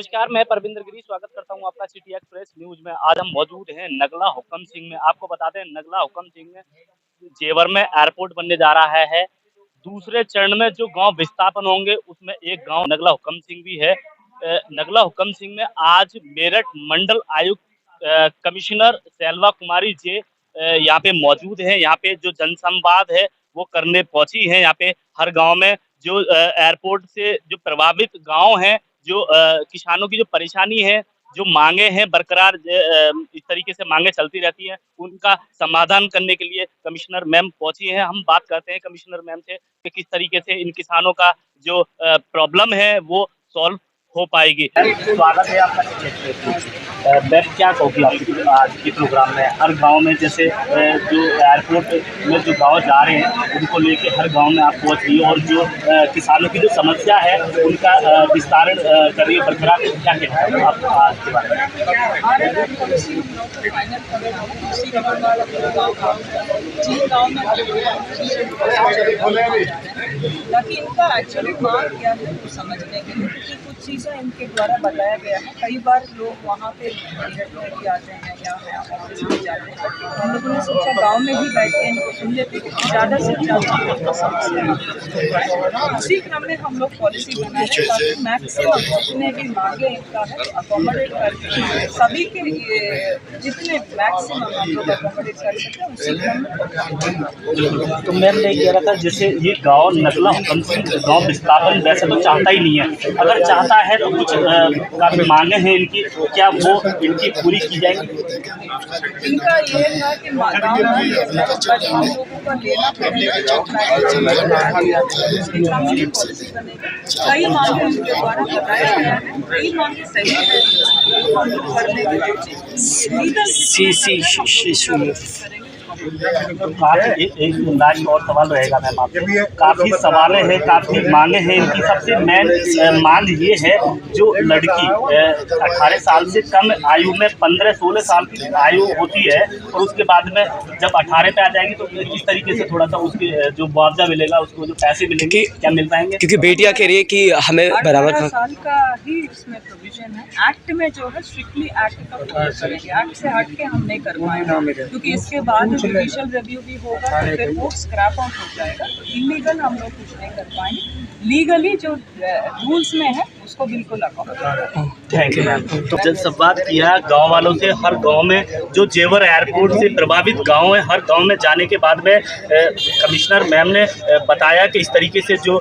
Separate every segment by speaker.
Speaker 1: नमस्कार, मैं परविंदर गिरी स्वागत करता हूं आपका सिटी एक्सप्रेस न्यूज में। आज हम मौजूद हैं नगला हुकम सिंह में। आपको बता दें, नगला हुकम सिंह में जेवर में एयरपोर्ट बनने जा रहा है। दूसरे चरण में जो गांव विस्थापन होंगे उसमें एक गांव नगला हुकम सिंह भी है। नगला हुकम सिंह में आज मेरठ मंडल आयुक्त कमिश्नर सेल्वा कुमारी जे यहाँ पे मौजूद है। यहाँ पे जो जनसंवाद है वो करने पहुंची है। यहाँ पे हर गांव में जो एयरपोर्ट से जो प्रभावित गांव हैं, जो किसानों की जो परेशानी है, जो मांगे हैं बरकरार, इस तरीके से मांगे चलती रहती हैं, उनका समाधान करने के लिए कमिश्नर मैम पहुंची हैं। हम बात करते हैं कमिश्नर मैम से कि किस तरीके से इन किसानों का जो प्रॉब्लम है वो सॉल्व हो पाएगी। स्वागत है आपका। मैम, क्या कहोगी आप आज के प्रोग्राम में? हर गांव में जैसे जो एयरपोर्ट में जो गांव जा रहे हैं उनको लेके हर गांव में आप पहुंच रही है और जो किसानों की जो समस्या है उनका विस्तारण कर रही है बरकरार। क्या कहना है आप आज के बारे में?
Speaker 2: ताकि इनका एक्चुअली मांग क्या है वो समझने के लिए, क्योंकि कुछ चीज़ें इनके द्वारा बताया गया है। कई बार लोग वहाँ पे भी आते हैं या ऑफिस में जाते हैं, हम लोगों ने सोचा गांव में ही बैठ के इनको सुन लेते कि ज़्यादा से ज़्यादा समस्या। उसी क्रम में हम लोग पॉलिसी बनाए ताकि मैक्सिमम जितने भी मांगे इनका है अकोमोडेट करके सभी के जितने मैक्सिमम हम लोग अकोमोडेट कर सकते हैं उसी क्रम में।
Speaker 1: तो मैम ने कह रहा था जैसे ये गांव नगला हुकम सिंह गांव विस्थापन वैसे तो चाहता ही नहीं है, अगर चाहता है तो कुछ काफी मांगे हैं इनकी, क्या वो इनकी पूरी की जाएंगी?
Speaker 2: इनका ये था कि गाँव हम लोगों का लेना कई मांगे उनके द्वारा बताया गया है, कई मांगे सही है, हम लोग करने
Speaker 1: एक लास्ट और सवाल रहेगा मैम आपसे। काफी सवालें हैं, काफी मांगे हैं इनकी। सबसे मेन मांग ये है जो लड़की 18 साल से कम आयु में 15-16 साल की आयु होती है और उसके बाद में जब 18 पे आ जाएगी तो किस तरीके से थोड़ा सा उसके जो मुआवजा मिलेगा, उसको जो पैसे मिलेंगे क्या मिल पाएंगे?
Speaker 3: क्योंकि बेटियां कह रही है कि हमें बराबर
Speaker 2: 18 साल का ही इसमें प्रोविजन है। एक्ट में जो है स्ट्रिक्टली एक्ट का फॉलो करेंगे, एक्ट से हट के हम नहीं कर पाएंगे, क्योंकि इसके बाद जुडिशियल रिव्यू भी होगा, फिर वो स्क्रैप आउट हो जाएगा। तो इलीगल हम लोग कुछ नहीं कर पाएंगे, लीगली जो रूल्स में है उसको बिल्कुल अकोमोडेट।
Speaker 1: Thank you ma'am. तो जब संवाद किया गांव वालों से, हर गांव में जो जेवर एयरपोर्ट से प्रभावित गांव है, हर गांव में जाने के बाद में कमिश्नर मैम ने बताया कि इस तरीके से जो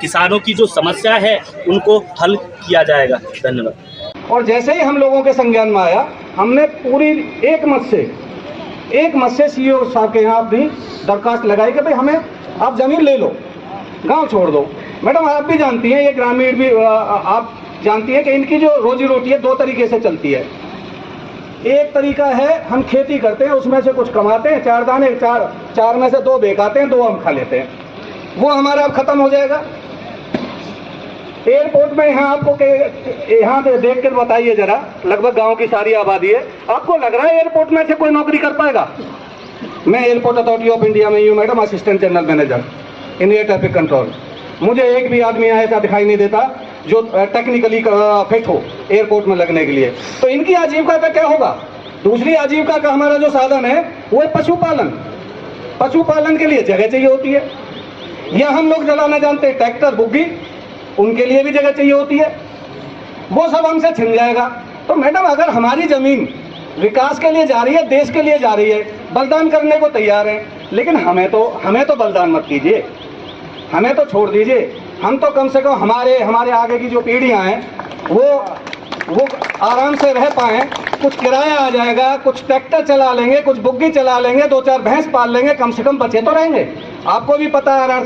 Speaker 1: किसानों की जो समस्या है उनको हल किया जाएगा। धन्यवाद।
Speaker 4: और जैसे ही हम लोगों के संज्ञान में आया, हमने पूरी एक मत से सीईओ साहब के यहाँ अपनी दरखास्त लगाई कि भाई हमें आप ज़मीन ले लो, गांव छोड़ दो। मैडम आप भी जानती हैं, ये ग्रामीण भी आप जानती हैं कि इनकी जो रोजी रोटी है दो तरीके से चलती है। एक तरीका है हम खेती करते हैं, उसमें से कुछ कमाते हैं, चार दाने, चार में से दो बेकाते हैं, दो हम खा लेते हैं, वो हमारा अब खत्म हो जाएगा। एयरपोर्ट में यहाँ आपको यहाँ पे देख कर बताइए जरा, लगभग गांव की सारी आबादी है, आपको लग रहा है एयरपोर्ट में से कोई नौकरी कर पाएगा? मैं एयरपोर्ट अथॉरिटी ऑफ इंडिया में हूँ madam, assistant general manager in air traffic control. मुझे एक भी आदमी ऐसा दिखाई नहीं देता जो टेक्निकली फिट हो एयरपोर्ट में लगने के लिए। तो इनकी आजीविका का क्या होगा? दूसरी आजीविका का हमारा जो साधन है वो है पशुपालन के लिए जगह चाहिए होती है, या हम लोग चलाना जानते हैं ट्रैक्टर, बुग्गी, उनके लिए भी जगह चाहिए होती है, वो सब हमसे छिन जाएगा। तो मैडम अगर हमारी जमीन विकास के लिए जा रही है, देश के लिए जा रही है, बलिदान करने को तैयार है, लेकिन हमें तो बलिदान मत कीजिए, हमें तो छोड़ दीजिए। हम तो कम से कम हमारे आगे की जो पीढ़ियां हैं वो आराम से रह पाएँ, कुछ किराया आ जाएगा, कुछ ट्रैक्टर चला लेंगे, कुछ बुग्गी चला लेंगे, 2-4 भैंस पाल लेंगे, कम से कम बचे तो रहेंगे। आपको भी पता है आर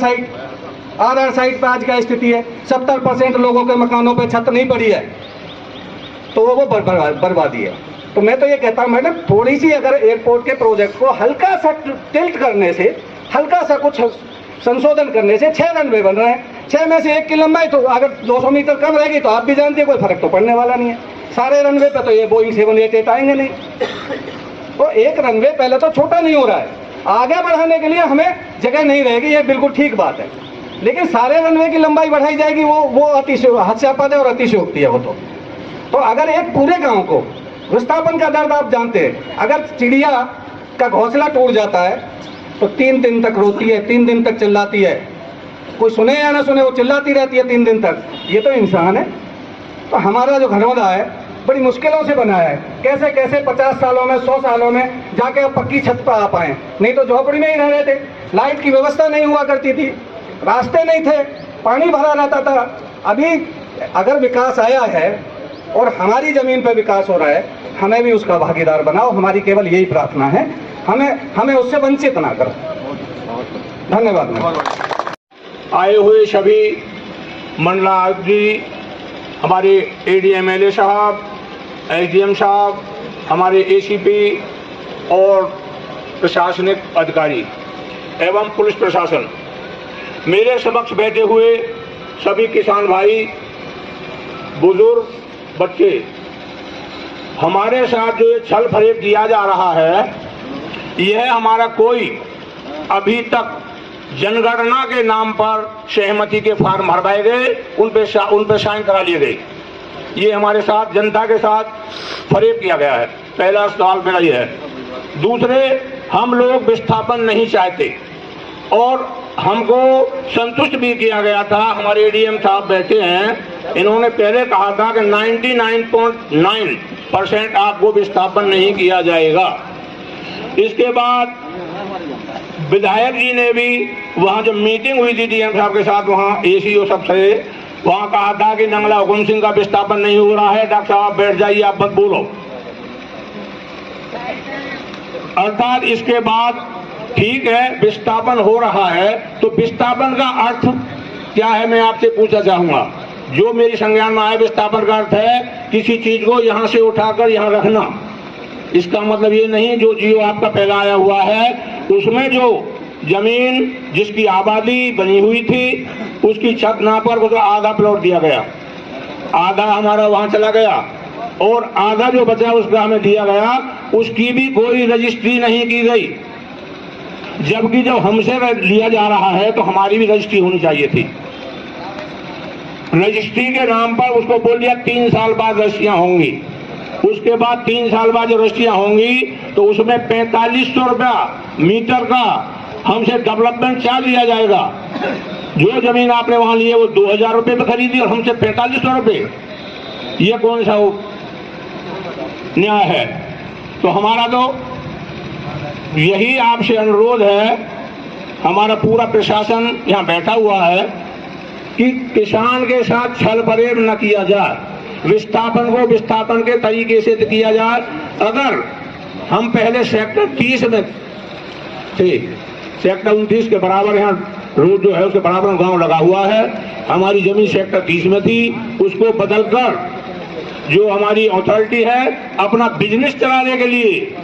Speaker 4: साइड पर आज क्या स्थिति है, 70% लोगों के मकानों पे छत नहीं पड़ी है, तो वो बर्बादी है। तो मैं तो ये कहता हूँ मैडम, थोड़ी सी अगर एयरपोर्ट के प्रोजेक्ट को हल्का सा टिल्ट करने से, हल्का सा कुछ संशोधन करने से 6 रनवे बन रहे हैं, 6 में से 1 की लंबाई, तो अगर 200 मीटर कम रहेगी तो आप भी जानते हैं कोई फर्क तो पड़ने वाला नहीं है। सारे रनवे पे तो ये बोइंग 787 आएंगे नहीं, तो एक रनवे पहले तो छोटा नहीं हो रहा है, आगे बढ़ाने के लिए हमें जगह नहीं रहेगी, ये बिल्कुल ठीक बात है। लेकिन सारे रनवे की लंबाई बढ़ाई जाएगी, वो अतिशय हास्यास्पद है और अतिशयोक्ति है वो तो। तो अगर एक पूरे गांव को विस्थापन का दर्द आप जानते हैं, अगर चिड़िया का घोंसला टूट जाता है तो 3 दिन तक रोती है, 3 दिन तक चिल्लाती है, कोई सुने या ना सुने वो चिल्लाती रहती है 3 दिन तक। ये तो इंसान है। तो हमारा जो घरौंदा है बड़ी मुश्किलों से बना है, कैसे कैसे 50 सालों में 100 सालों में जाके अब पक्की छत पर आ पाए, नहीं तो झोपड़ी में ही रह रहे थे। लाइट की व्यवस्था नहीं हुआ करती थी, रास्ते नहीं थे, पानी भरा रहता था। अभी अगर विकास आया है और हमारी जमीन पर विकास हो रहा है, हमें भी उसका भागीदार बनाओ। हमारी केवल यही प्रार्थना है, हमें उससे वंचित ना करो। धन्यवाद।
Speaker 5: आए हुए सभी मंडला आयुक्त जी, हमारे AD/MLA साहब, SDM साहब, हमारे ACP और प्रशासनिक अधिकारी एवं पुलिस प्रशासन, मेरे समक्ष बैठे हुए सभी किसान भाई, बुजुर्ग, बच्चे, हमारे साथ जो ये छल फरेब किया जा रहा है, यह हमारा कोई अभी तक जनगणना के नाम पर सहमति के फॉर्म भरवाए गए, उन पे साइन करा लिए गए। ये हमारे साथ जनता के साथ फरेब किया गया है। पहला सवाल मेरा ये है। दूसरे, हम लोग विस्थापन नहीं चाहते और हमको संतुष्ट भी किया गया था। हमारे ADM साहब बैठे हैं, इन्होंने पहले कहा था कि 99.9% आपको विस्थापन नहीं किया जाएगा। इसके बाद विधायक जी ने भी वहाँ जब मीटिंग हुई थी DM साहब के साथ, वहाँ ACO सबसे, वहाँ कहा था कि नंगला हुकुम सिंह का विस्थापन नहीं हो रहा है, डॉक्टर साहब बैठ जाइए, आप मत बोलो। अर्थात इसके बाद ठीक है, विस्थापन हो रहा है, तो विस्थापन का अर्थ क्या है मैं आपसे पूछना चाहूंगा। जो मेरी संज्ञान में आया, विस्थापन का अर्थ है किसी चीज को यहाँ से उठाकर यहाँ रखना। इसका मतलब ये नहीं जो जियो आपका पहला आया हुआ है उसमें जो जमीन जिसकी आबादी बनी हुई थी उसकी छत ना पर उसका आधा प्लॉट दिया गया, आधा हमारा वहां चला गया और आधा जो बचा उसका हमें दिया गया, उसकी भी कोई रजिस्ट्री नहीं की गई। जबकि जब हमसे लिया जा रहा है तो हमारी भी रजिस्ट्री होनी चाहिए थी। रजिस्ट्री के नाम पर उसको बोल दिया 3 साल बाद रजिस्ट्रियां होंगी। उसके बाद 3 साल बाद जो रजिस्ट्रियां होंगी तो उसमें 4500 रुपया मीटर का हमसे डेवलपमेंट चार्ज लिया जाएगा। जो जमीन आपने वहां ली है वो 2000 रुपये में खरीदी और हमसे 4500 रुपये, ये कौन सा न्याय है? तो हमारा तो यही आपसे अनुरोध है, हमारा पूरा प्रशासन यहाँ बैठा हुआ है कि किसान के साथ छल फरेब न किया जाए, विस्थापन को विस्थापन के तरीके से किया जाए। अगर हम पहले सेक्टर 30 में थे, सेक्टर 29 के बराबर यहाँ रोड जो है उसके बराबर गांव लगा हुआ है, हमारी जमीन सेक्टर 30 में थी, उसको बदलकर जो हमारी अथॉरिटी है अपना बिजनेस चलाने के लिए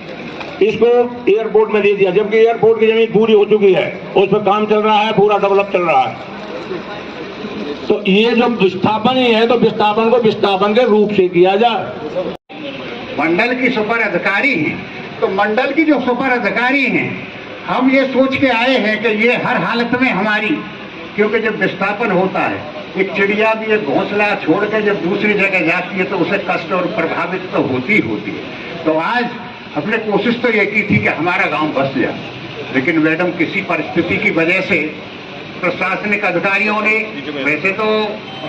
Speaker 5: इसको एयरपोर्ट में दे दिया, जबकि एयरपोर्ट की जमीन पूरी हो चुकी है, उस पर काम चल रहा है, पूरा डेवलप चल रहा है। तो ये जो विस्थापन ही है तो विस्थापन को विस्थापन के रूप से किया जाए।
Speaker 6: मंडल की सुपर अधिकारी हैं, तो मंडल की जो सुपर अधिकारी हैं, हम ये सोच के आए हैं कि ये हर हालत में हमारी, क्योंकि जब विस्थापन होता है एक चिड़िया भी एक घोंसला छोड़ के जब दूसरी जगह जाती है तो उसे कष्ट और प्रभावित तो होती होती है। तो आज हमने कोशिश तो ये की थी कि हमारा गांव बस जाए, लेकिन मैडम किसी परिस्थिति की वजह से प्रशासनिक अधिकारियों ने, वैसे तो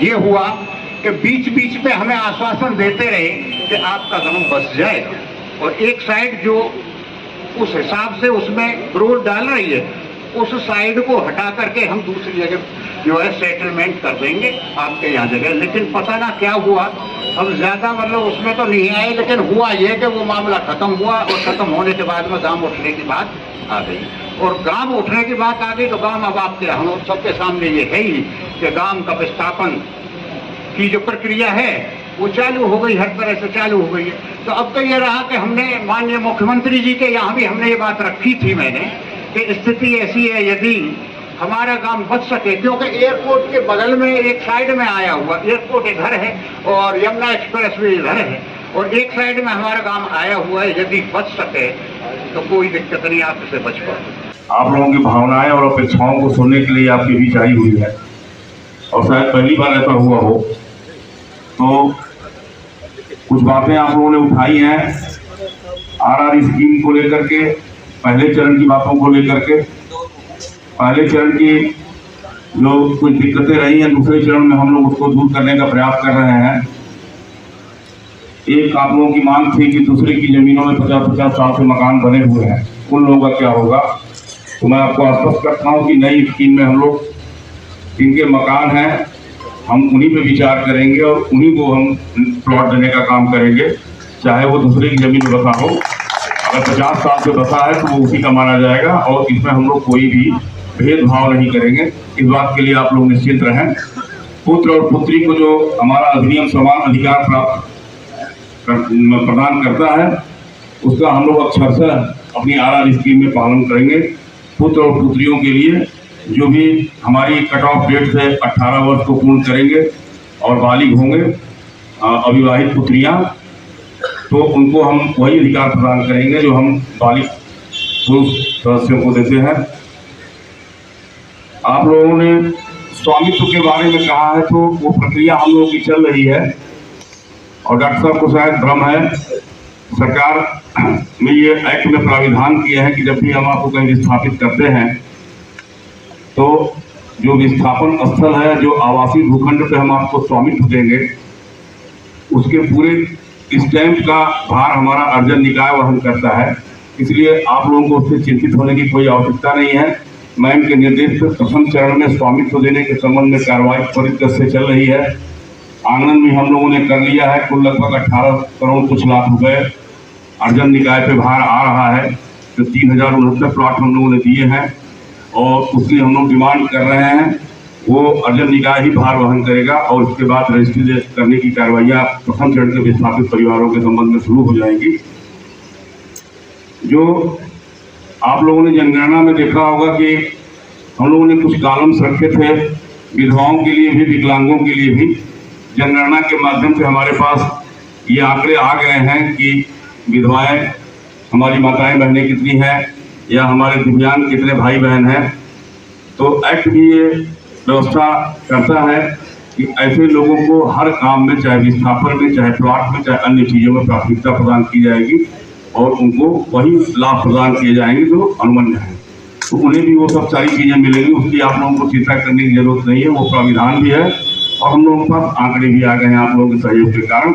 Speaker 6: ये हुआ कि बीच बीच में हमें आश्वासन देते रहे कि आपका गांव बस जाएगा, और एक साइड जो उस हिसाब से उसमें रोड डाल रही है उस साइड को हटा करके हम दूसरी जगह जो है सेटलमेंट कर देंगे आपके यहाँ जगह। लेकिन पता ना क्या हुआ, हम ज्यादा मतलब उसमें तो नहीं आए, लेकिन हुआ ये कि वो मामला खत्म हुआ और खत्म होने के बाद में गांव उठने की बात आ गई, और गांव उठने की बात आ गई तो गांव अब आपके हम सबके सामने ये है ही कि गांव का विस्थापन की जो प्रक्रिया है वो चालू हो गई, हर तरह से चालू हो गई है। तो अब तो ये रहा कि हमने माननीय मुख्यमंत्री जी के यहाँ भी हमने ये बात रखी थी मैंने कि स्थिति ऐसी है यदि हमारा काम बच सके, क्योंकि एयरपोर्ट के बगल में एक साइड में आया हुआ एयरपोर्ट इधर है और यमुना एक्सप्रेस भी इधर है, और एक साइड में हमारा काम आया हुआ है, यदि बच सके तो कोई दिक्कत नहीं, आप इसे बच पाओ।
Speaker 7: आप लोगों की भावनाएं और अपेक्षाओं को सुनने के लिए आपकी बीच आई हुई है, और शायद पहली बार ऐसा हुआ हो। तो कुछ बातें आप लोगों ने उठाई हैं आरआर स्कीम को लेकर के, पहले चरण की बातों को लेकर के। पहले चरण की जो कुछ दिक्कतें रही हैं, दूसरे चरण में हम लोग उसको दूर करने का प्रयास कर रहे हैं। एक आप लोगों की मांग थी कि दूसरे की जमीनों में 50-50 साल से मकान बने हुए हैं, उन लोगों का क्या होगा। तो मैं आपको आश्वस्त करता हूँ कि नई स्कीम में हम लोग जिनके मकान हैं हम उन्हीं पे विचार करेंगे और उन्हीं को हम प्लॉट देने का काम करेंगे, चाहे वो दूसरे की जमीन में बसा हो। अगर 50 साल से बसा है तो वो उसी का माना जाएगा और इसमें हम लोग कोई भी भेदभाव नहीं करेंगे। इस बात के लिए आप लोग निश्चित रहें। पुत्र और पुत्री को जो हमारा अधिनियम समान अधिकार प्रदान करता है उसका हम लोग अक्षरशः अपनी आरआर स्कीम में पालन करेंगे। पुत्र और पुत्रियों के लिए जो भी हमारी कट ऑफ डेट से 18 वर्ष को पूर्ण करेंगे और बालिग होंगे अविवाहित पुत्रियां, तो उनको हम वही अधिकार प्रदान करेंगे जो हम बालिग पुरुष सदस्यों को देते हैं। आप लोगों ने स्वामित्व के बारे में कहा है, तो वो प्रक्रिया हम लोगों की चल रही है और डॉक्टर साहब को शायद भ्रम है। सरकार ने ये एक्ट में प्राविधान किया है कि जब भी हम आपको कहीं विस्थापित करते हैं तो जो विस्थापन स्थल है, जो आवासीय भूखंड पे हम आपको स्वामित्व देंगे, उसके पूरे स्टैंप का भार हमारा अर्जन निकाय वहन करता है। इसलिए आप लोगों को उससे चिंतित होने की कोई आवश्यकता नहीं है। मैम के निर्देश पर प्रथम चरण में स्वामित्व देने के संबंध में कार्रवाई त्वरित गति से चल रही है। आंगन भी हम लोगों ने कर लिया है। कुल लगभग 18 करोड़ कुछ लाख रुपए अर्जन निकाय पे भार आ रहा है। जो 3069 प्लॉट हम लोगों ने दिए हैं और उसकी हम लोग डिमांड कर रहे हैं, वो अर्जन निकाय ही भार वहन करेगा और उसके बाद रजिस्ट्री करने की कार्रवाइयाँ प्रथम चरण के विस्थापित परिवारों के संबंध में शुरू हो जाएंगी। जो आप लोगों ने जनगणना में देखा होगा कि हम लोगों ने कुछ कॉलम्स रखे थे विधवाओं के लिए भी, विकलांगों के लिए भी। जनगणना के माध्यम से हमारे पास ये आंकड़े आ गए हैं कि विधवाएं हमारी माताएं बहनें कितनी हैं या हमारे दिव्यांग कितने भाई बहन हैं। तो एक्ट भी ये व्यवस्था करता है कि ऐसे लोगों को हर काम में, चाहे विस्थापन में, चाहे प्लॉट में, चाहे अन्य चीज़ों में प्राथमिकता प्रदान की जाएगी और उनको वही लाभ प्रदान किए जाएंगे जो अनुमन्य है। तो उन्हें भी वो सब सारी चीज़ें मिलेंगी, उसकी आप लोगों को चिंता करने की जरूरत नहीं है। वो प्राविधान भी है और हम लोगों के पास आंकड़े भी आ गए हैं आप लोगों के सहयोग के कारण।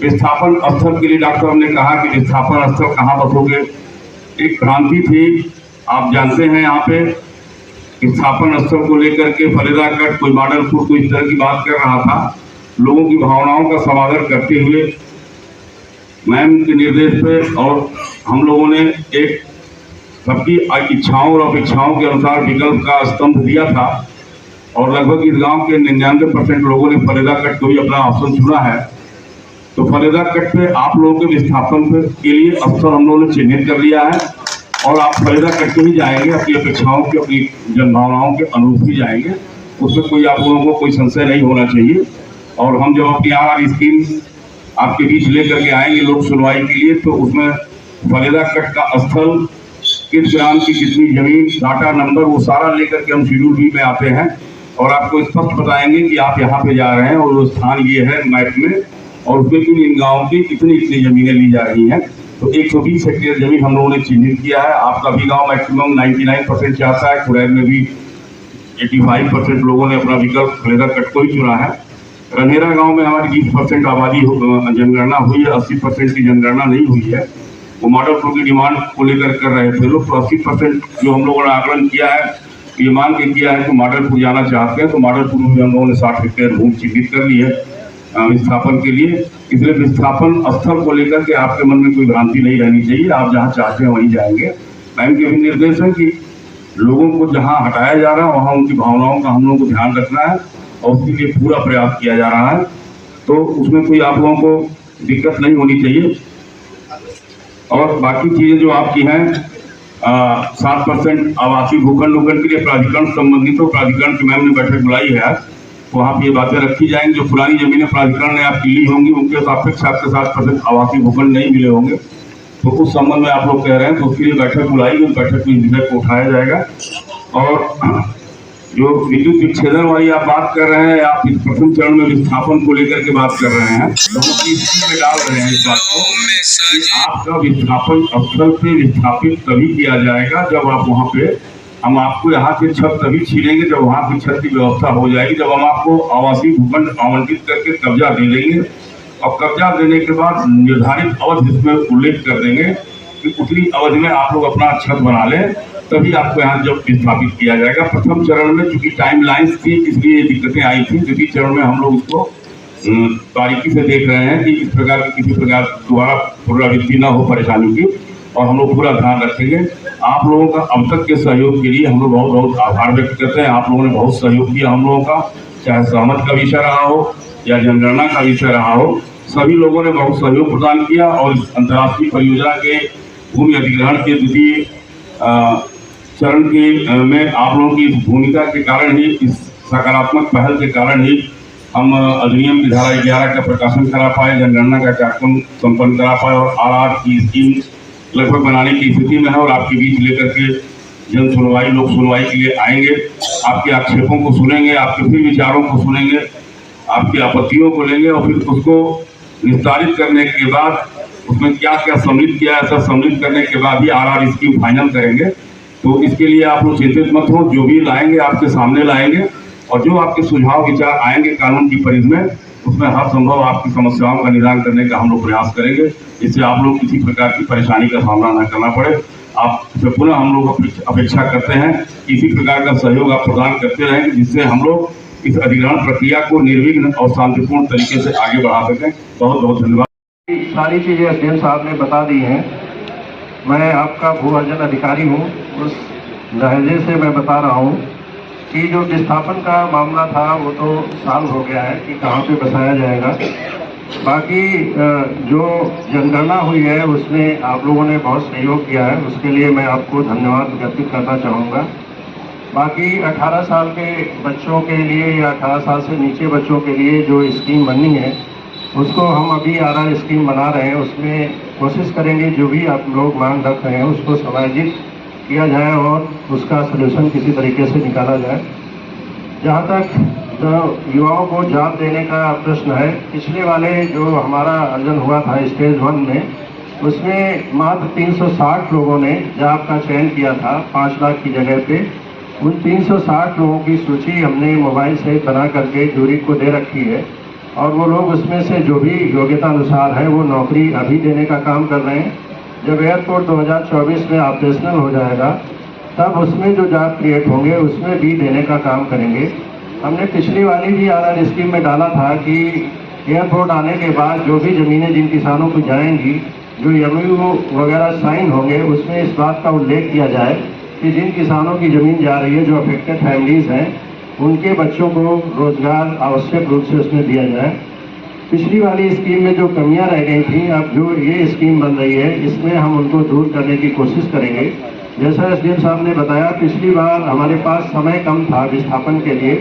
Speaker 7: विस्थापन स्थल के लिए डॉक्टर साहब ने कहा कि विस्थापन स्थल कहाँ बसोगे, एक भ्रांति थी। आप जानते हैं यहाँ पे विस्थापन स्थल को लेकर के फरीदा कट, कोई मॉडलपुर, कोई इस तरह की बात कर रहा था। लोगों की भावनाओं का समादर करते हुए मैम के निर्देश पे और हम लोगों ने एक सबकी इच्छाओं और अपेक्षाओं के अनुसार विकल्प का स्तंभ दिया था और लगभग इस गांव के 99% लोगों ने फरीदा कट को ही अपना ऑप्शन चुना है। तो फरीदा कट पे आप लोगों के विस्थापन के लिए अवसर हम लोगों ने चिन्हित कर लिया है और आप फरीदा कट के ही जाएंगे, अपनी अपेक्षाओं के, अपनी जनभावनाओं के अनुरूप ही जाएंगे। उसमें कोई आप लोगों को कोई संशय नहीं होना चाहिए। और हम जब अपनी आरआर स्कीम आपके बीच लेकर के आएंगे लोक सुनवाई के लिए, तो उसमें फरीदा कट का स्थल, किस ग्राम की कितनी जमीन, डाटा नंबर, वो सारा लेकर के हम शेड्यूल बी में आते हैं और आपको स्पष्ट बताएंगे कि आप यहाँ पे जा रहे हैं और वो स्थान ये है मैप में और उसमें इन गाँव की इतनी जमीनें ली जा रही हैं। तो 120 हेक्टेयर जमीन हम लोगों ने चिन्हित किया है। आपका भी गाँव मैक्सिमम 99% चाहता है। कुरैल में भी 85% लोगों ने अपना विकल्प फरीदा कट को ही चुना है। रनेरा गांव में हमारी 20% आबादी जनगणना हुई है, 80% की जनगणना नहीं हुई है। वो मॉडलपुर की डिमांड को लेकर कर रहे थे लोग। तो 80% जो हम लोगों ने आकलन किया है, ये मान के किया है कि मॉडलपुर जाना चाहते हैं, तो मॉडलपुर में हम लोगों ने 60 हेक्टेयर भूमि चिन्हित कर ली है विस्थापन के लिए। इसलिए विस्थापन स्थल को लेकर के आपके मन में कोई भ्रांति नहीं रहनी चाहिए। आप जहाँ चाहते हैं वहीं जाएंगे। मैम के भी निर्देश है कि लोगों को जहाँ हटाया जा रहा है वहाँ उनकी भावनाओं का हम लोगों को ध्यान रखना है और उसके लिए पूरा प्रयास किया जा रहा है। तो उसमें कोई आप लोगों को दिक्कत नहीं होनी चाहिए। और बाकी चीज़ें जो आपकी हैं 7% आवासीय भूखंड उखंड के लिए प्राधिकरण संबंधित हो, प्राधिकरण की मैम ने बैठक बुलाई है आज, वहाँ पर ये बातें रखी जाएंगी। जो पुरानी जमीनें प्राधिकरण ने आपकी ली होंगी उनके सापेक्ष आपके 7% आवासीय भूखंड नहीं मिले होंगे, तो उस संबंध में आप लोग कह रहे हैं, तो उसके लिए बैठक बुलाई, उस बैठक में इस विषय को उठाया जाएगा। और जो विद्युत विच्छेदन वाली आप बात कर रहे हैं, आप इस प्रथम चरण में विस्थापन को लेकर के बात कर रहे हैं, तो हम अपनी स्थिति में डाल रहे हैं इस बात को कि आपका विस्थापन स्थल पे विस्थापित तभी किया जाएगा जब आप वहाँ पे, हम आपको यहाँ से छत तभी छीनेंगे जब वहाँ की छत की व्यवस्था हो जाएगी, जब हम आपको आवासीय भूखंड आवंटित करके कब्जा दे देंगे और कब्जा देने के बाद निर्धारित अवधि इसमें उल्लेख कर देंगे कि उतनी अवधि में आप लोग अपना छत बना लें, तभी आपको यहाँ जब विस्थापित किया जाएगा। प्रथम चरण में चूंकि टाइम लाइन्स थी इसलिए दिक्कतें आई थी, द्वितीय चरण में हम लोग उसको बारीकी से देख रहे हैं कि इस प्रकार की किसी प्रकार दोबारा पुनरावृत्ति न हो परेशानी की, और हम लोग पूरा ध्यान रखेंगे। आप लोगों का अब तक के सहयोग के लिए हम लोग बहुत बहुत आभार व्यक्त करते हैं। आप लोगों ने बहुत सहयोग किया हम लोगों का, चाहे सहमत का विषय रहा हो या जनगणना का विषय रहा हो, सभी लोगों ने बहुत सहयोग प्रदान किया और इस अंतर्राष्ट्रीय परियोजना के भूमि अधिग्रहण के द्वितीय चरण के में आप लोगों की इस भूमिका के कारण ही, इस सकारात्मक पहल के कारण ही हम अधिनियम की धारा 11 का प्रकाशन करा पाए, जनगणना का कार्यक्रम संपन्न करा पाए और आरआर की स्कीम लगभग बनाने की स्थिति में है और आपके बीच लेकर के जन सुनवाई, लोक सुनवाई के लिए आएंगे, आपके आक्षेपों को सुनेंगे, आपके फिर विचारों को सुनेंगे, आपकी आपत्तियों को लेंगे और फिर उसको निस्तारित करने के बाद उसमें क्या क्या सम्मिलित किया है, सब सम्मिलित करने के बाद ही आरआर स्कीम फाइनल करेंगे। तो इसके लिए आप लोग चिंतित मत हो, जो भी लाएंगे आपके सामने लाएंगे और जो आपके सुझाव विचार आएंगे कानून की परिधि में, उसमें हर संभव आपकी समस्याओं का निदान करने का हम लोग प्रयास करेंगे, जिससे आप लोग किसी प्रकार की परेशानी का सामना न करना पड़े। आपसे पुनः हम लोग अपेक्षा करते हैं कि इसी प्रकार का सहयोग आप प्रदान करते रहेंगे, जिससे हम लोग इस अधिग्रहण प्रक्रिया को निर्विघ्न और शांतिपूर्ण तरीके से आगे बढ़ा सकें। बहुत बहुत धन्यवाद।
Speaker 8: सारी चीज़ें एसडीएम साहब ने बता दी हैं। मैं आपका भू अर्जन अधिकारी हूँ, उस लहजे से मैं बता रहा हूँ कि जो विस्थापन का मामला था वो तो साल हो गया है कि कहाँ पे बसाया जाएगा। बाकी जो जनगणना हुई है उसमें आप लोगों ने बहुत सहयोग किया है, उसके लिए मैं आपको धन्यवाद व्यक्त करना चाहूँगा। बाकी 18 साल के बच्चों के लिए या 18 साल से नीचे बच्चों के लिए जो स्कीम बननी है उसको हम अभी आरआर स्कीम बना रहे हैं। उसमें कोशिश करेंगे जो भी आप लोग मांग रख रहे हैं उसको समायोजित किया जाए और उसका सलूशन किसी तरीके से निकाला जाए। जहाँ तक युवाओं को जॉब देने का प्रश्न है, पिछले वाले जो हमारा अर्जन हुआ था स्टेज 1 में, उसमें मात्र 360 लोगों ने जॉब का चयन किया था 5 लाख की जगह पे। उन 360 लोगों की सूची हमने मोबाइल से बना करके जूरी को दे रखी है और वो लोग उसमें से जो भी योग्यता अनुसार है वो नौकरी अभी देने का काम कर रहे हैं। जब एयरपोर्ट 2024 में ऑपरेशनल हो जाएगा तब उसमें जो जॉब क्रिएट होंगे उसमें भी देने का काम करेंगे। हमने पिछली वाली भी आरआर स्कीम में डाला था कि एयरपोर्ट आने के बाद जो भी ज़मीनें जिन किसानों को जाएंगी, जो एमओयू वगैरह साइन होंगे, उसमें इस बात का उल्लेख किया जाए कि जिन किसानों की ज़मीन जा रही है, जो अफेक्टेड फैमिलीज़ हैं, उनके बच्चों को रोजगार आवश्यक रूप से उसमें दिया जाए। पिछली वाली स्कीम में जो कमियां रह गई थी, अब जो ये स्कीम बन रही है इसमें हम उनको दूर करने की कोशिश करेंगे। जैसा एसडीएम साहब ने बताया, पिछली बार हमारे पास समय कम था विस्थापन के लिए,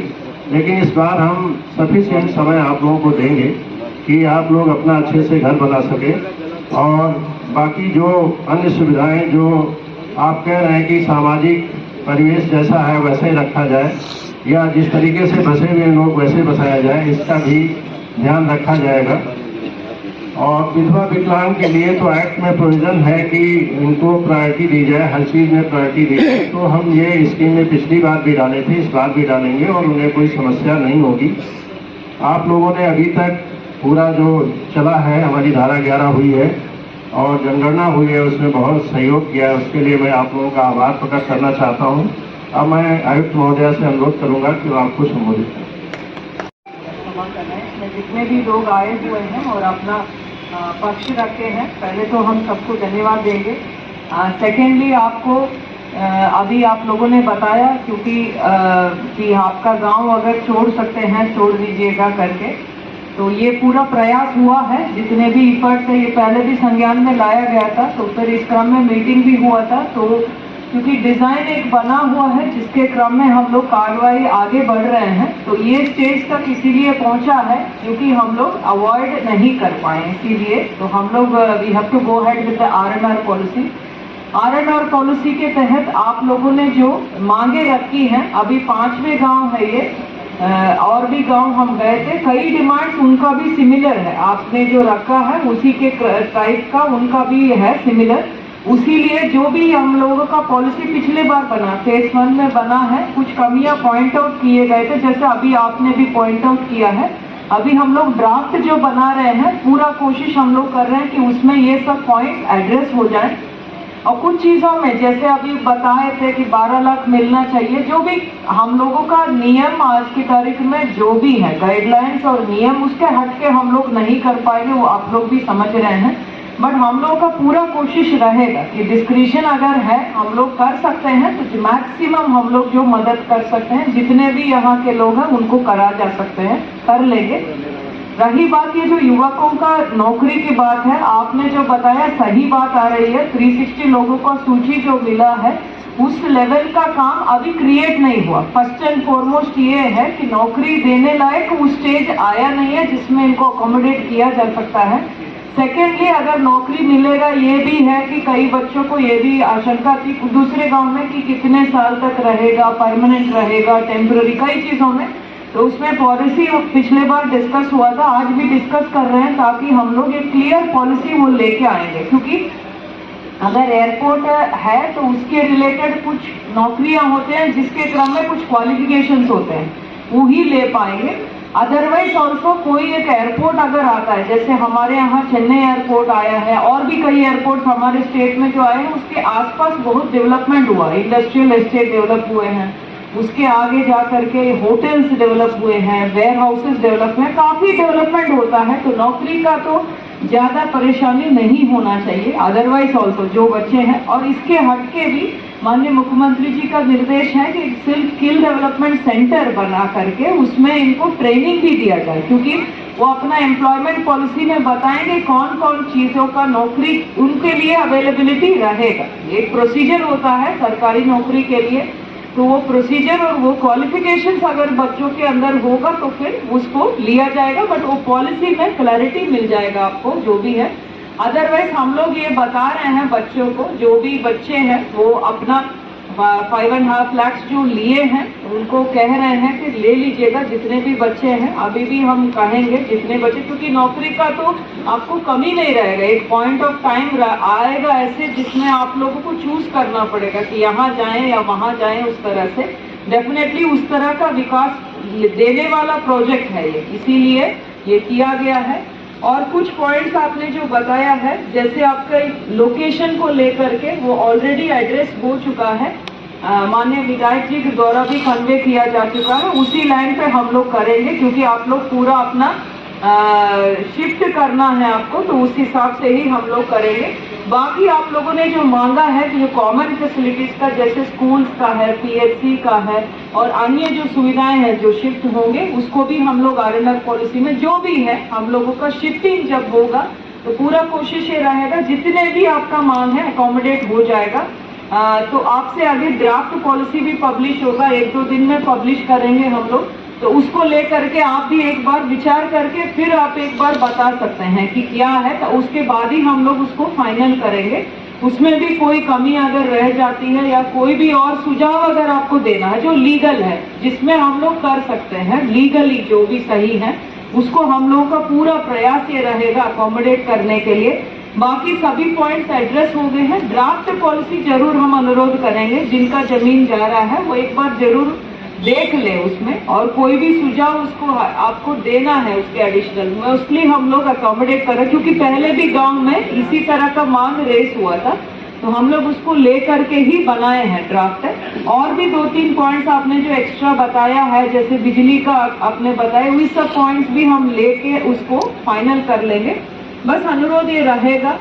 Speaker 8: लेकिन इस बार हम सफिशिएंट समय आप लोगों को देंगे कि आप लोग अपना अच्छे से घर बना सकें। और बाकी जो अन्य सुविधाएँ जो आप कह रहे हैं कि सामाजिक परिवेश जैसा है वैसे ही रखा जाए या जिस तरीके से बसे हुए लोग वैसे बसाया जाए, इसका भी ध्यान रखा जाएगा। और विधवा विकलांग के लिए तो एक्ट में प्रोविजन है कि इनको प्रायोरिटी दी जाए, हर चीज़ में प्रायोरिटी दी जाए। तो हम ये स्कीम में पिछली बार भी डाले थे, इस बार भी डालेंगे और उन्हें कोई समस्या नहीं होगी। आप लोगों ने अभी तक पूरा जो चला है, हमारी धारा 11 हुई है और जनगणना हुई है, उसमें बहुत सहयोग किया है, उसके लिए मैं आप लोगों का आभार प्रकट करना चाहता हूँ। अब मैं आयुक्त महोदया से अनुरोध करूँगा कि वो आपको संबोधित करें।
Speaker 2: जितने भी लोग आए हुए हैं और अपना पक्ष रखे हैं, पहले तो हम सबको धन्यवाद देंगे। सेकेंडली आपको अभी आप लोगों ने बताया कि आपका गांव अगर छोड़ सकते हैं छोड़ दीजिएगा करके, तो ये पूरा प्रयास हुआ है। जितने भी इफर्ट्स है ये पहले भी संज्ञान में लाया गया था, तो फिर इस क्रम में मीटिंग भी हुआ था। तो क्योंकि डिज़ाइन एक बना हुआ है जिसके क्रम में हम लोग कार्रवाई आगे बढ़ रहे हैं, तो ये स्टेज तक इसीलिए पहुंचा है क्योंकि हम लोग अवॉइड नहीं कर पाए, इसीलिए तो हम लोग we have to go head with the RNR policy. R&R policy के तहत आप लोगों ने जो मांगे रखी हैं, अभी 5वें गांव है ये, और भी गांव हम गए थे, कई डिमांड्स उनका भी सिमिलर है, आपने जो रखा है उसी के टाइप का उनका भी है सिमिलर। उसीलिए जो भी हम लोगों का पॉलिसी पिछले बार बना, फेज 1 में बना है, कुछ कमियां पॉइंट आउट किए गए थे, जैसे अभी आपने भी पॉइंट आउट किया है। अभी हम लोग ड्राफ्ट जो बना रहे हैं, पूरा कोशिश हम लोग कर रहे हैं कि उसमें ये सब पॉइंट एड्रेस हो जाए। और कुछ चीज़ों में जैसे अभी बताए थे कि 12 लाख मिलना चाहिए, जो भी हम लोगों का नियम आज की तारीख में जो भी है गाइडलाइंस और नियम, उसके हट के हम लोग नहीं कर पाएंगे, वो आप लोग भी समझ रहे हैं। बट हम लोगों का पूरा कोशिश रहेगा कि डिस्क्रिशन अगर है हम लोग कर सकते हैं तो मैक्सिमम हम लोग जो मदद कर सकते हैं, जितने भी यहाँ के लोग हैं उनको करा जा सकते हैं, कर लेंगे। रही बात ये जो युवकों का नौकरी की बात है, आपने जो बताया सही बात आ रही है। 360 लोगों का सूची जो मिला है, उस लेवल का काम अभी क्रिएट नहीं हुआ। फर्स्ट एंड फॉरमोस्ट ये है कि नौकरी देने लायक वो स्टेज आया नहीं है जिसमें इनको अकोमोडेट किया जा सकता है। सेकेंडली, अगर नौकरी मिलेगा, ये भी है कि कई बच्चों को ये भी आशंका थी दूसरे गांव में कि कितने साल तक रहेगा, परमानेंट रहेगा, टेम्पररी, कई चीज़ों में। तो उसमें पॉलिसी पिछले बार डिस्कस हुआ था, आज भी डिस्कस कर रहे हैं, ताकि हम लोग एक क्लियर पॉलिसी वो लेके आएंगे। क्योंकि अगर एयरपोर्ट है तो उसके रिलेटेड कुछ नौकरियां होते हैं जिसके क्रम में कुछ क्वालिफिकेशंस होते हैं, वो ही ले पाएंगे। अदरवाइज ऑल्सो कोई एक एयरपोर्ट अगर आता है, जैसे हमारे यहाँ चेन्नई एयरपोर्ट आया है और भी कई एयरपोर्ट हमारे स्टेट में जो आए हैं, उसके आसपास बहुत डेवलपमेंट हुआ, इंडस्ट्रियल एस्टेट डेवलप हुए हैं, उसके आगे जा करके होटल्स डेवलप हुए हैं, वेयर हाउसेस डेवलप हुए हैं, काफ़ी डेवलपमेंट होता है। तो नौकरी का तो ज़्यादा परेशानी नहीं होना चाहिए। अदरवाइज ऑल्सो जो बच्चे हैं, और इसके हटके भी माननीय मुख्यमंत्री जी का निर्देश है कि स्किल डेवलपमेंट सेंटर बना करके उसमें इनको ट्रेनिंग भी दिया जाए, क्योंकि वो अपना एम्प्लॉयमेंट पॉलिसी में बताएंगे कौन कौन चीज़ों का नौकरी उनके लिए अवेलेबिलिटी रहेगा। एक प्रोसीजर होता है सरकारी नौकरी के लिए, तो वो प्रोसीजर और वो क्वालिफिकेशंस अगर बच्चों के अंदर होगा तो फिर उसको लिया जाएगा। बट वो पॉलिसी में क्लैरिटी मिल जाएगा आपको जो भी है। अदरवाइज हम लोग ये बता रहे हैं बच्चों को, जो भी बच्चे हैं वो अपना 5.5 लाख जो लिए हैं उनको कह रहे हैं कि ले लीजिएगा, जितने भी बच्चे हैं। अभी भी हम कहेंगे जितने बच्चे, क्योंकि नौकरी का तो आपको कमी नहीं रहेगा। एक पॉइंट ऑफ टाइम आएगा ऐसे जिसमें आप लोगों को चूज करना पड़ेगा कि यहाँ जाएं या वहाँ जाएं। उस तरह से डेफिनेटली उस तरह का विकास देने वाला प्रोजेक्ट है ये, इसीलिए ये किया गया है। और कुछ पॉइंट्स आपने जो बताया है, जैसे आपका लोकेशन को लेकर के वो ऑलरेडी एड्रेस हो चुका है, माननीय विधायक जी के द्वारा भी कन्वे किया जा चुका है। उसी लाइन पे हम लोग करेंगे, क्योंकि आप लोग पूरा अपना शिफ्ट करना है आपको, तो उस हिसाब से ही हम लोग करेंगे। बाकी आप लोगों ने जो मांगा है जो कॉमन फैसिलिटीज का, जैसे स्कूल्स का है, पीएचसी का है और अन्य जो सुविधाएं हैं जो शिफ्ट होंगे, उसको भी हम लोग R&R पॉलिसी में जो भी है हम लोगों का शिफ्टिंग जब होगा तो पूरा कोशिश ये रहेगा जितने भी आपका मांग है अकोमोडेट हो जाएगा। तो आपसे आगे ड्राफ्ट पॉलिसी भी पब्लिश होगा, 1-2 दिन में पब्लिश करेंगे हम लोग। तो उसको लेकर के आप भी एक बार विचार करके फिर आप एक बार बता सकते हैं कि क्या है, तो उसके बाद ही हम लोग उसको फाइनल करेंगे। उसमें भी कोई कमी अगर रह जाती है या कोई भी और सुझाव अगर आपको देना है जो लीगल है, जिसमें हम लोग कर सकते हैं लीगली जो भी सही है, उसको हम लोगों का पूरा प्रयास ये रहेगा अकोमोडेट करने के लिए। बाकी सभी पॉइंट्स एड्रेस हो गए हैं। ड्राफ्ट पॉलिसी जरूर हम अनुरोध करेंगे, जिनका जमीन जा रहा है वो एक बार जरूर देख ले उसमें, और कोई भी सुझाव उसको आपको देना है उसके एडिशनल में, उसके लिए हम लोग अकोमोडेट करें। क्योंकि पहले भी गांव में इसी तरह का मांग रेस हुआ था, तो हम लोग उसको लेकर के ही बनाए हैं ड्राफ्ट। और भी 2-3 पॉइंट्स आपने जो एक्स्ट्रा बताया है, जैसे बिजली का आपने बताया, वही सब पॉइंट्स भी हम लेके उसको फाइनल कर लेंगे। बस अनुरोध ये रहेगा,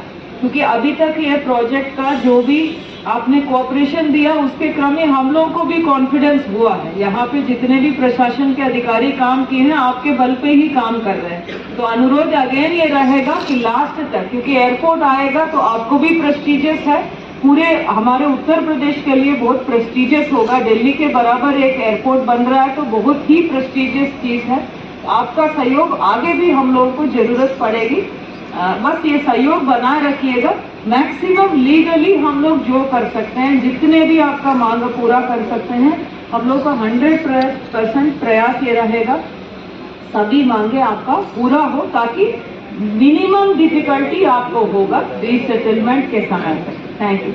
Speaker 2: क्योंकि अभी तक ये प्रोजेक्ट का जो भी आपने कोऑपरेशन दिया उसके क्रम में हम लोगों को भी कॉन्फिडेंस हुआ है। यहाँ पे जितने भी प्रशासन के अधिकारी काम किए हैं आपके बल पे ही काम कर रहे हैं। तो अनुरोध अगेन ये रहेगा कि लास्ट तक, क्योंकि एयरपोर्ट आएगा तो आपको भी प्रेस्टिजियस है, पूरे हमारे उत्तर प्रदेश के लिए बहुत प्रेस्टिजियस होगा। दिल्ली के बराबर एक एयरपोर्ट बन रहा है, तो बहुत ही प्रेस्टिजियस चीज़ है। आपका सहयोग आगे भी हम लोगों को जरूरत पड़ेगी, बस ये सहयोग बनाए रखिएगा।
Speaker 9: मैक्सिमम लीगली हम लोग जो कर सकते हैं, जितने भी आपका मांग पूरा कर सकते हैं, हम लोग का 100% प्रयास ये रहेगा सभी मांगे आपका पूरा हो, ताकि मिनिमम डिफिकल्टी आपको होगा रीसेटलमेंट के समय पर। Thank you.